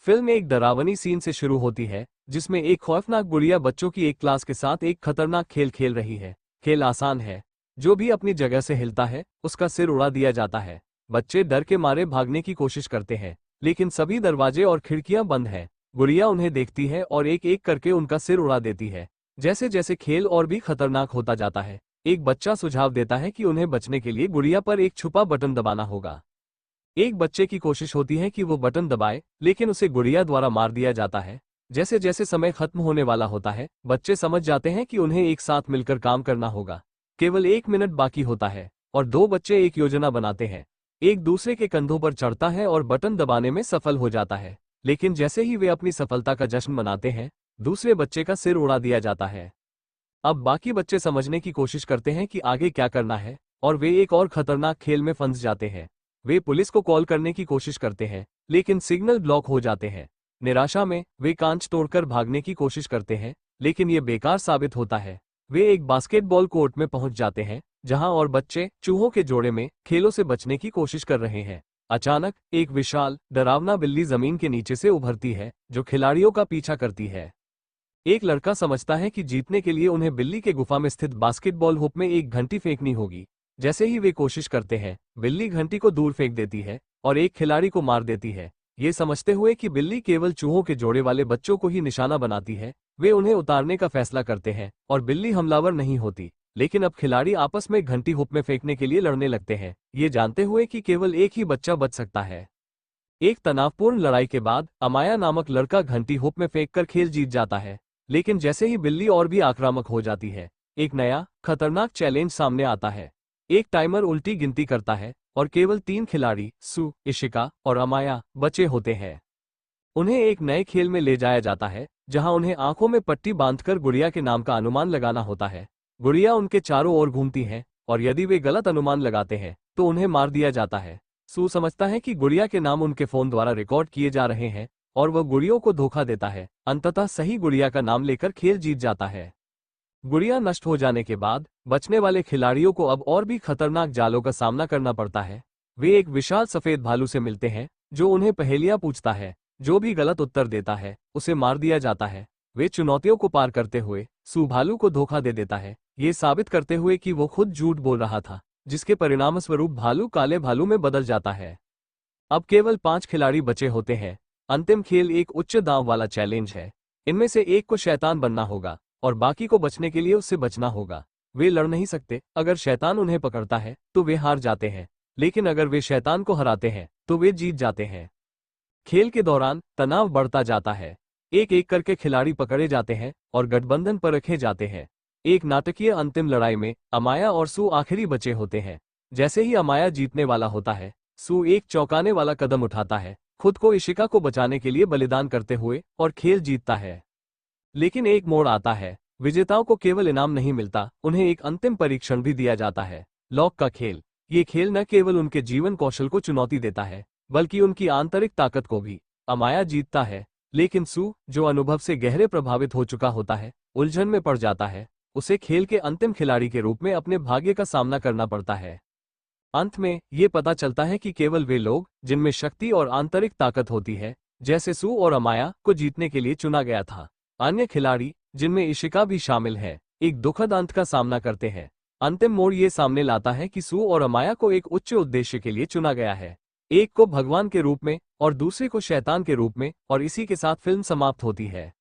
Film एक डरावनी scene से शुरू होती है जिसमें एक खौफनाक गुड़िया बच्चों की एक क्लास के साथ एक खतरनाक खेल खेल रही है। खेल आसान है, जो भी अपनी जगह से हिलता है उसका सिर उड़ा दिया जाता है। बच्चे डर के मारे भागने की कोशिश करते हैं, लेकिन सभी दरवाजे और खिड़कियां बंद हैं। गुड़िया उन्हें देखती है और एक एक करके उनका सिर उड़ा देती है। जैसे जैसे खेल और भी खतरनाक होता जाता है, एक बच्चा सुझाव देता है कि उन्हें बचने के लिए गुड़िया पर एक छुपा बटन दबाना होगा। एक बच्चे की कोशिश होती है कि वो बटन दबाए, लेकिन उसे गुड़िया द्वारा मार दिया जाता है। जैसे जैसे समय खत्म होने वाला होता है, बच्चे समझ जाते हैं कि उन्हें एक साथ मिलकर काम करना होगा। केवल 1 मिनट बाकी होता है और दो बच्चे एक योजना बनाते हैं। एक दूसरे के कंधों पर चढ़ता है और बटन दबाने में सफल हो जाता है, लेकिन जैसे ही वे अपनी सफलता का जश्न मनाते हैं, दूसरे बच्चे का सिर उड़ा दिया जाता है। अब बाकी बच्चे समझने की कोशिश करते हैं कि आगे क्या करना है, और वे एक और खतरनाक खेल में फंस जाते हैं। वे पुलिस को कॉल करने की कोशिश करते हैं, लेकिन सिग्नल ब्लॉक हो जाते हैं। निराशा में वे कांच तोड़कर भागने की कोशिश करते हैं, लेकिन ये बेकार साबित होता है। वे एक बास्केटबॉल कोर्ट में पहुंच जाते हैं, जहां और बच्चे चूहों के जोड़े में खेलों से बचने की कोशिश कर रहे हैं। अचानक एक विशाल डरावना बिल्ली जमीन के नीचे से उभरती है, जो खिलाड़ियों का पीछा करती है। एक लड़का समझता है कि जीतने के लिए उन्हें बिल्ली के गुफा में स्थित बास्केटबॉल हुप में एक घंटी फेंकनी होगी। जैसे ही वे कोशिश करते हैं, बिल्ली घंटी को दूर फेंक देती है और एक खिलाड़ी को मार देती है। ये समझते हुए कि बिल्ली केवल चूहों के जोड़े वाले बच्चों को ही निशाना बनाती है, वे उन्हें उतारने का फैसला करते हैं और बिल्ली हमलावर नहीं होती। लेकिन अब खिलाड़ी आपस में घंटी हुप में फेंकने के लिए लड़ने लगते हैं, ये जानते हुए कि केवल एक ही बच्चा बच सकता है। एक तनावपूर्ण लड़ाई के बाद अमाया नामक लड़का घंटी हुप में फेंककर खेल जीत जाता है। लेकिन जैसे ही बिल्ली और भी आक्रामक हो जाती है, एक नया खतरनाक चैलेंज सामने आता है। एक टाइमर उल्टी गिनती करता है और केवल 3 खिलाड़ी सू, इशिका और अमाया बचे होते हैं। उन्हें एक नए खेल में ले जाया जाता है, जहां उन्हें आंखों में पट्टी बांधकर गुड़िया के नाम का अनुमान लगाना होता है। गुड़िया उनके चारों ओर घूमती है और यदि वे गलत अनुमान लगाते हैं तो उन्हें मार दिया जाता है। सू समझता है कि गुड़िया के नाम उनके फोन द्वारा रिकॉर्ड किए जा रहे हैं और वह गुड़ियों को धोखा देता है। अंततः सही गुड़िया का नाम लेकर खेल जीत जाता है। गुड़िया नष्ट हो जाने के बाद बचने वाले खिलाड़ियों को अब और भी खतरनाक जालों का सामना करना पड़ता है। वे एक विशाल सफेद भालू से मिलते हैं, जो उन्हें पहेलियां पूछता है। जो भी गलत उत्तर देता है उसे मार दिया जाता है। वे चुनौतियों को पार करते हुए सू भालू को धोखा दे देता है, ये साबित करते हुए कि वो खुद झूठ बोल रहा था, जिसके परिणामस्वरूप भालू काले भालू में बदल जाता है। अब केवल 5 खिलाड़ी बचे होते हैं। अंतिम खेल एक उच्च दांव वाला चैलेंज है। इनमें से एक को शैतान बनना होगा और बाकी को बचने के लिए उससे बचना होगा। वे लड़ नहीं सकते, अगर शैतान उन्हें पकड़ता है तो वे हार जाते हैं, लेकिन अगर वे शैतान को हराते हैं तो वे जीत जाते हैं। खेल के दौरान तनाव बढ़ता जाता है। एक एक करके खिलाड़ी पकड़े जाते हैं और गठबंधन पर रखे जाते हैं। एक नाटकीय अंतिम लड़ाई में अमाया और सू आखिरी बचे होते हैं। जैसे ही अमाया जीतने वाला होता है, सू एक चौंकाने वाला कदम उठाता है, खुद को इशिका को बचाने के लिए बलिदान करते हुए, और खेल जीतता है। लेकिन एक मोड़ आता है। विजेताओं को केवल इनाम नहीं मिलता, उन्हें एक अंतिम परीक्षण भी दिया जाता है, लॉक का खेल। ये खेल न केवल उनके जीवन कौशल को चुनौती देता है, बल्कि उनकी आंतरिक ताकत को भी। अमाया जीतता है, लेकिन सू, जो अनुभव से गहरे प्रभावित हो चुका होता है, उलझन में पड़ जाता है। उसे खेल के अंतिम खिलाड़ी के रूप में अपने भाग्य का सामना करना पड़ता है। अंत में ये पता चलता है कि केवल वे लोग जिनमें शक्ति और आंतरिक ताकत होती है, जैसे सू और अमाया, को जीतने के लिए चुना गया था। अन्य खिलाड़ी, जिनमें इशिका भी शामिल है, एक दुखद अंत का सामना करते हैं। अंतिम मोड़ ये सामने लाता है कि सू और अमाया को एक उच्च उद्देश्य के लिए चुना गया है, एक को भगवान के रूप में और दूसरे को शैतान के रूप में, और इसी के साथ फिल्म समाप्त होती है।